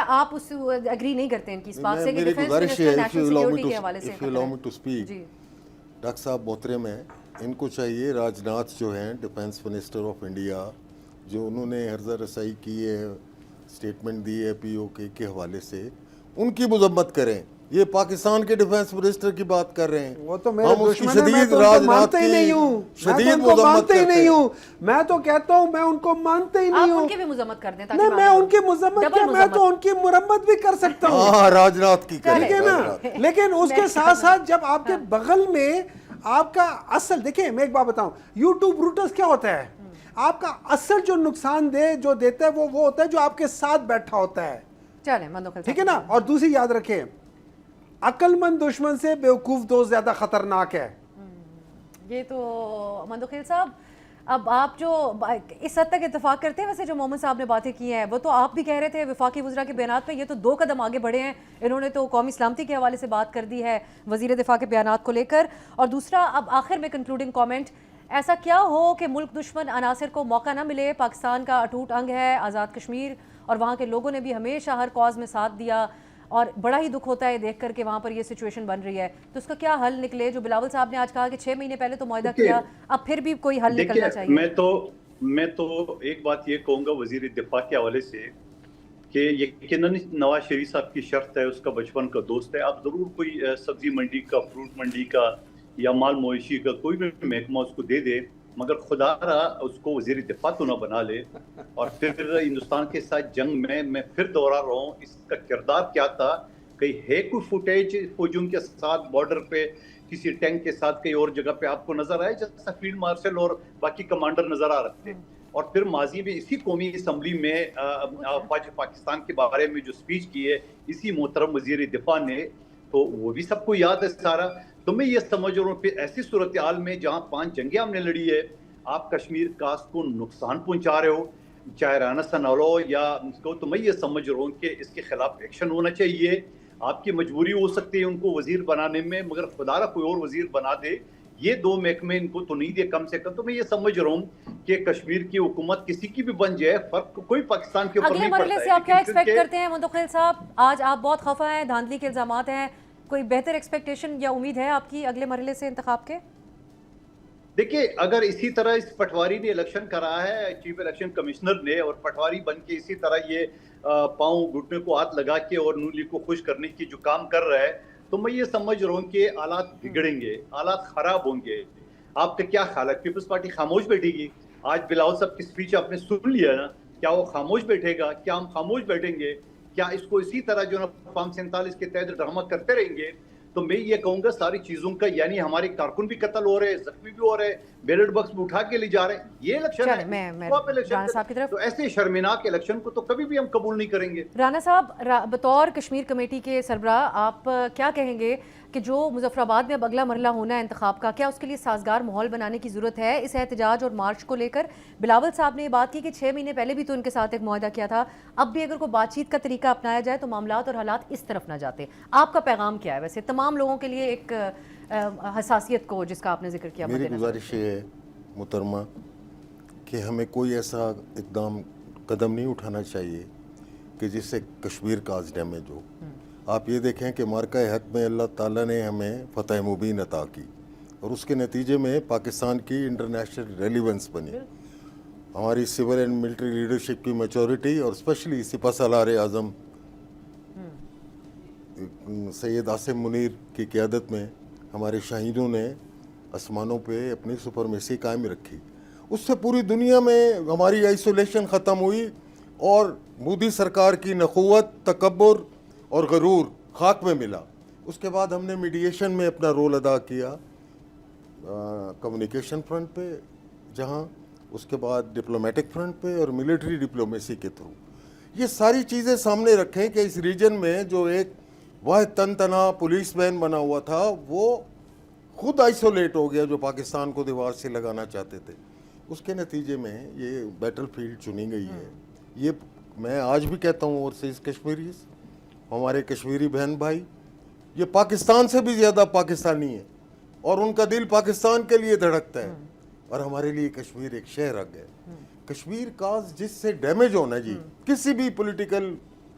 آپ اس سے ایگری نہیں کرتے ہیں کہ اس بات سے کہ ڈیفینس منسٹر نیشنل سیکیورٹی کے حوالے سے جی ڈاکٹر صاحب محترم ہیں، ان کو چاہیے راج ناتھ جو ہیں ڈیفینس منسٹر آف انڈیا، جو انہوں نے عرضہ رسائی کی ہے، اسٹیٹمنٹ دی ہے پی او کے حوالے سے، ان کی مذمت کریں. یہ پاکستان کے ڈیفینس منسٹر کی بات کر رہے ہیں. وہ تو میرے دشمن ہیں، میں شدید تو ان کو راج ناتھ مانتا ہی کی نہیں ہوں، شدید میں تو ان کو مذمت مانتا ہی کرتے نہیں ہیں. ہوں. میں تو کہتا ہوں میں ان کو مانتا ہی نہیں آپ ہوں. ان کی بھی مذمت کر دیں نہیں، میں ان کی مذمت کیا، میں تو ان کی مرمت بھی کر سکتا ہوں. ہاں راج ناتھ کی کریں. ٹھیک ہے نا، لیکن اس کے ساتھ ساتھ جب آپ کے بغل میں آپ کا اصل، دیکھیں میں ایک بات بتاؤں، یوٹیوب روٹرز کیا ہوتا ہے، آپ کا اصل جو نقصان دہ جو دیتا ہے وہ ہوتا ہے جو آپ کے ساتھ بیٹھا ہوتا ہے. چلیں مندوخیل ٹھیک ہے نا. اور دوسری یاد رکھیں، عقل مند دشمن سے بیوقوف دوست زیادہ خطرناک ہے. یہ تو مندوخیل صاحب اب آپ جو اس حد تک اتفاق کرتے ہیں ویسے جو محمد صاحب نے باتیں کی ہیں وہ تو آپ بھی کہہ رہے تھے وفاقی وزراء کے بیانات پہ، یہ تو 2 قدم آگے بڑھے ہیں. انہوں نے تو قومی سلامتی کے حوالے سے بات کر دی ہے وزیر دفاع کے بیانات کو لے کر. اور دوسرا اب آخر میں کنکلوڈنگ کامنٹ، ایسا کیا ہو کہ ملک دشمن عناصر کو موقع نہ ملے. پاکستان کا اٹوٹ انگ ہے آزاد کشمیر، اور وہاں کے لوگوں نے بھی ہمیشہ ہر کاز میں ساتھ دیا، اور بڑا ہی دکھ ہوتا ہے دیکھ کر کہ وہاں پر یہ سچویشن بن رہی ہے. تو اس کا کیا حل نکلے؟ جو بلاول صاحب نے آج کہا کہ 6 مہینے پہلے تو معاہدہ کیا، اب پھر بھی کوئی حل نکلنا چاہیے. میں تو ایک بات یہ کہوں گا وزیر دفاع کے حوالے سے کہ یقیناً نواز شریف صاحب کی شرط ہے، اس کا بچپن کا دوست ہے. آپ ضرور کوئی سبزی منڈی کا، فروٹ منڈی کا یا مال مویشی کا کوئی بھی محکمہ اس کو دے دے، مگر خدا رہا اس کو وزیر دفاع تو نہ بنا لے. اور پھر ہندوستان کے ساتھ جنگ میں پھر دوہرا رہا ہوں، اس کا کردار کیا تھا؟ کہیں ہے کوئی فوٹیج فوجیوں کے ساتھ بارڈر پہ کسی ٹینک کے ساتھ کہیں اور جگہ پہ آپ کو نظر آئے جیسا فیلڈ مارشل اور باقی کمانڈر نظر آ رہے تھے؟ اور پھر ماضی میں اسی قومی اسمبلی میں پاکستان کے بارے میں جو سپیچ کی ہے اسی محترم وزیر دفاع نے، تو وہ بھی سب کو یاد ہے سارا. تو میں یہ سمجھ رہا ہوں پھر ایسی صورتحال میں جہاں 5 جنگیں ہم نے لڑی ہے، آپ کشمیر کاسٹ کو نقصان پہنچا رہے ہو، چاہے رانا سنالو یا اس کو، تو میں یہ سمجھ رہا ہوں کہ اس کے خلاف ایکشن ہونا چاہیے. آپ کی مجبوری ہو سکتی ہے ان کو وزیر بنانے میں، مگر خدا را کوئی اور وزیر بنا دے. یہ 2 محکمے ان کو تو نہیں دے کم سے کم. تو میں یہ سمجھ رہا ہوں کہ کشمیر کی حکومت کسی کی بھی بن جائے، فرق کوئی پاکستان کے اوپر نہیں پڑتا ہے. اگلے مرحلے سے آپ کیا ایکسپیکٹ کرتے ہیں مندوخیل صاحب؟ آج آپ بہت خفا ہیں، دھاندلی کے الزامات ہیں، کوئی بہتر ایکسپیکٹیشن یا امید ہے آپ کی اگلے مرحلے سے انتخاب کے؟ دیکھیے اگر اسی طرح اس پٹواری نے الیکشن کرا ہے، چیف الیکشن کمشنر نے، اور پٹواری بن کے اسی طرح یہ پاؤں گھٹنے کو ہاتھ لگا کے اور نون لیگ کو خوش کرنے کی جو کام کر رہا ہے، تو میں یہ سمجھ رہا ہوں کہ حالات بگڑیں گے، حالات خراب ہوں گے. آپ کا کیا خیال ہے؟ پیپلز پارٹی خاموش بیٹھے گی؟ آج بلاول صاحب کی سپیچ آپ نے سن لیا نا، کیا وہ خاموش بیٹھے گا؟ کیا ہم خاموش بیٹھیں گے؟ کیا اس کو اسی طرح جو نا فارم 47 کے تحت ڈرامہ کرتے رہیں گے؟ تو میں یہ کہوں گا ساری چیزوں کا، یعنی ہمارے کارکن بھی قتل ہو رہے، زخمی بھی ہو رہے، بیلٹ باکس میں اٹھا کے لے جا رہے ہیں. یہ الیکشن ہے، تو ایسے شرمناک الیکشن کو تو کبھی بھی ہم قبول نہیں کریں گے. رانا صاحب بطور کشمیر کمیٹی کے سربراہ آپ کیا کہیں گے کہ جو مظفر آباد میں اب اگلا مرحلہ ہونا ہے انتخاب کا، کیا اس کے لیے سازگار ماحول بنانے کی ضرورت ہے؟ اس احتجاج اور مارچ کو لے کر بلاول صاحب نے یہ بات کی کہ 6 مہینے پہلے بھی تو ان کے ساتھ ایک معاہدہ کیا تھا، اب بھی اگر کوئی بات چیت کا طریقہ اپنایا جائے تو معاملات اور حالات اس طرف نہ جاتے. آپ کا پیغام کیا ہے ویسے تمام لوگوں کے لیے ایک حساسیت کو جس کا آپ نے ذکر کیا؟ میری گزارش یہ ہے محترمہ کہ ہمیں کوئی ایسا اقدام قدم نہیں اٹھانا چاہیے کہ جس سے کشمیر کا ڈیمیج ہو. آپ یہ دیکھیں کہ مارکہ حق میں اللہ تعالیٰ نے ہمیں فتح مبین عطا کی، اور اس کے نتیجے میں پاکستان کی انٹرنیشنل ریلیونس بنی. ہماری سول اینڈ ملٹری لیڈرشپ کی میچورٹی، اور اسپیشلی سپہ سالار اعظم سید عاصم منیر کی قیادت میں ہمارے شہیدوں نے آسمانوں پہ اپنی سپرمیسی قائم رکھی. اس سے پوری دنیا میں ہماری آئسولیشن ختم ہوئی، اور مودی سرکار کی نخوت، تکبر اور غرور خاک میں ملا. اس کے بعد ہم نے میڈیشن میں اپنا رول ادا کیا، کمیونیکیشن فرنٹ پہ جہاں، اس کے بعد ڈپلومیٹک فرنٹ پہ اور ملٹری ڈپلومیسی کے تھرو. یہ ساری چیزیں سامنے رکھیں کہ اس ریجن میں جو ایک واحد تن تنہا پولیس مین بنا ہوا تھا وہ خود آئسولیٹ ہو گیا، جو پاکستان کو دیوار سے لگانا چاہتے تھے. اس کے نتیجے میں یہ بیٹل فیلڈ چنی گئی ہے. یہ میں آج بھی کہتا ہوں اوورسیز کشمیریز، ہمارے کشمیری بہن بھائی یہ پاکستان سے بھی زیادہ پاکستانی ہیں، اور ان کا دل پاکستان کے لیے دھڑکتا ہے، اور ہمارے لیے کشمیر ایک شہر ہے. کشمیر کا جس سے ڈیمیج ہونا جی کسی بھی political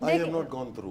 I have not gone through.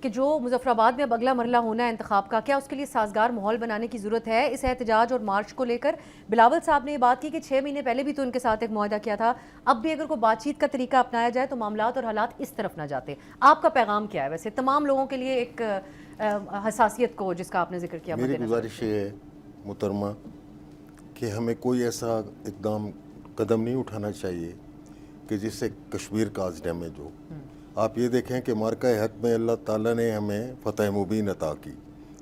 کہ جو مظفر آباد میں اب اگلا مرحلہ ہونا ہے انتخاب کا، کیا اس کے لیے سازگار ماحول بنانے کی ضرورت ہے؟ اس احتجاج اور مارچ کو لے کر بلاول صاحب نے یہ بات کی کہ 6 مہینے پہلے بھی تو ان کے ساتھ ایک معاہدہ کیا تھا، اب بھی اگر کوئی بات چیت کا طریقہ اپنایا جائے تو معاملات اور حالات اس طرف نہ جاتے. آپ کا پیغام کیا ہے ویسے تمام لوگوں کے لیے ایک حساسیت کو جس کا آپ نے ذکر کیا؟ میری گزارش یہ ہے محترمہ کہ ہمیں کوئی ایسا اقدام قدم نہیں اٹھانا چاہیے کہ جس سے کشمیر کاز ڈیمیج ہو. آپ یہ دیکھیں کہ مارکہ حق میں اللہ تعالیٰ نے ہمیں فتح مبین عطا کی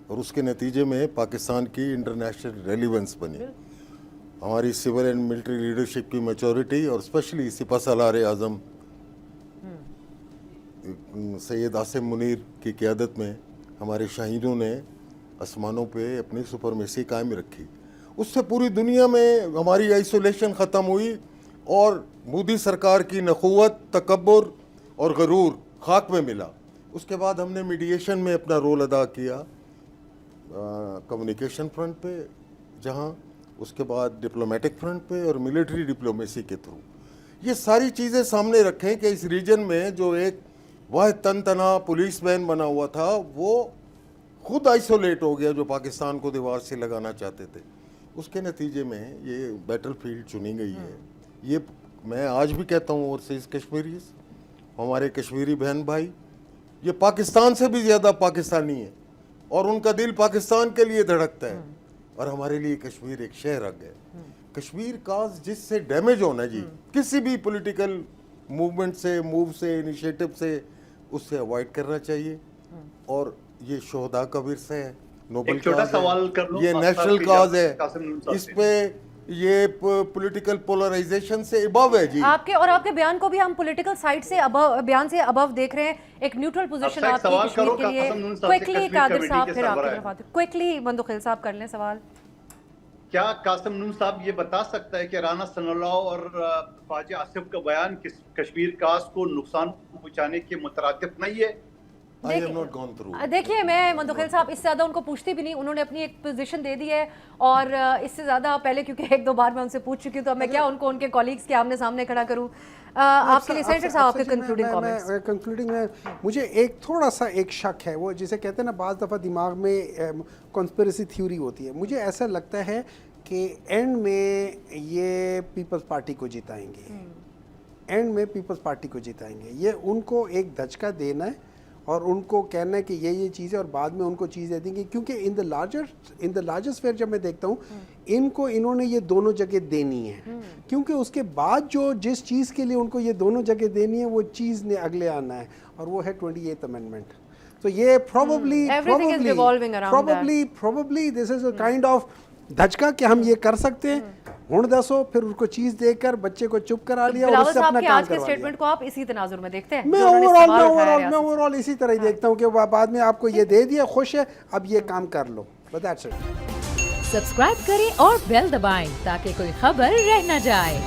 اور اس کے نتیجے میں پاکستان کی انٹرنیشنل ریلیونس بنی. ہماری سول اینڈ ملٹری لیڈرشپ کی میچورٹی اور اسپیشلی سپہ سالار اعظم سید عاصم منیر کی قیادت میں ہمارے شہیدوں نے آسمانوں پہ اپنی سپرمیسی قائم رکھی. اس سے پوری دنیا میں ہماری آئسولیشن ختم ہوئی اور مودی سرکار کی نخوت، تکبر اور غرور خاک میں ملا. اس کے بعد ہم نے میڈیشن میں اپنا رول ادا کیا کمیونیکیشن فرنٹ پہ، جہاں اس کے بعد ڈپلومیٹک فرنٹ پہ اور ملٹری ڈپلومیسی کے تھرو. یہ ساری چیزیں سامنے رکھیں کہ اس ریجن میں جو ایک واحد تن تنہا پولیس مین بنا ہوا تھا وہ خود آئسولیٹ ہو گیا، جو پاکستان کو دیوار سے لگانا چاہتے تھے. اس کے نتیجے میں یہ بیٹل فیلڈ چنی گئی ہے. یہ میں آج بھی کہتا ہوں اوورسیز کشمیریز، ہمارے کشمیری بہن بھائی یہ پاکستان سے بھی زیادہ پاکستانی ہیں اور ان کا دل پاکستان کے لیے دھڑکتا ہے اور ہمارے لیے کشمیر ایک شہر آ گیا. کشمیر کاز جس سے ڈیمیج ہونا جی کسی بھی پولیٹیکل موومنٹ سے، موو سے، انیشیٹو سے، اس سے اوائڈ کرنا چاہیے. اور یہ شہداء کا ورثہ ہے، نوبل کاز ہے، یہ نیشنل کاز ہے، اس پہ یہ پولیٹیکل پولرائزیشن سے ابو ہے جی. آپ کے اور آپ کے بیان کو بھی ہم پولیٹیکل سائٹ سے بیان سے ابو دیکھ رہے ہیں. ایک نیوٹرل پوزیشن آپ کی کشمیر کے لیے. کوئکلی قادر صاحب پھر آپ کی طرف آتے. کوئکلی مندوخیل صاحب کر لیں سوال. کیا قاسم نون صاحب یہ بتا سکتا ہے کہ رانا ثناء اللہ اور خواجہ آصف کا بیان کشمیر کاز کو نقصان پہنچانے کے مترادف نہیں ہے؟ دیکھیے میں مندوخیل صاحب اس سے زیادہ ان کو پوچھتی بھی نہیں، انہوں نے اپنی ایک پوزیشن دے دی ہے اور اس سے زیادہ پہلے کیونکہ ایک دو بار میں ان سے پوچھ چکی ہوں تو اب میں کیا ان کو ان کے کولیگز کے آمنے سامنے کھڑا کروں. آپ کے لیے سینیٹر صاحب آپ کے کنکلوڈنگ کامنٹس. کنکلوڈنگ میں مجھے ایک تھوڑا سا ایک شک ہے، وہ جسے کہتے ہیں نا بعض دفعہ دماغ میں کنسپریسی تھیوری ہوتی ہے. مجھے ایسا لگتا ہے کہ اینڈ میں یہ پیپلز پارٹی کو جتائیں گے، اینڈ میں پیپلز پارٹی کو جتائیں گے. یہ ان کو ایک دھچکا دینا ہے اور ان کو کہنا ہے کہ یہ چیز ہے اور بعد میں ان کو چیزیں دیں گے. کیونکہ ان دا لارجسٹ فیئر جب میں دیکھتا ہوں انہوں نے یہ دونوں جگہ دینی ہے، کیونکہ اس کے بعد جس چیز کے لیے ان کو یہ دونوں جگہ دینی ہے وہ چیز نے اگلے آنا ہے اور وہ ہے 28th امینڈمنٹ. تو یہ probably this is a kind of دھچکا کہ ہم یہ کر سکتے ہیں. ہوں دسو پھر ان کو چیز دے کر بچے کو چپ کرا لیا اور اس سے اپنا کام کروا لیا. اسٹیٹمنٹ کو آپ اسی تناظر میں دیکھتے ہیں؟ میں اوور آل اسی طرح ہی دیکھتا ہوں کہ بعد میں آپ کو یہ دے دیا، خوش ہے، اب یہ کام کر لو. سبسکرائب کریں اور بیل دبائیں تاکہ کوئی خبر رہ نہ جائے.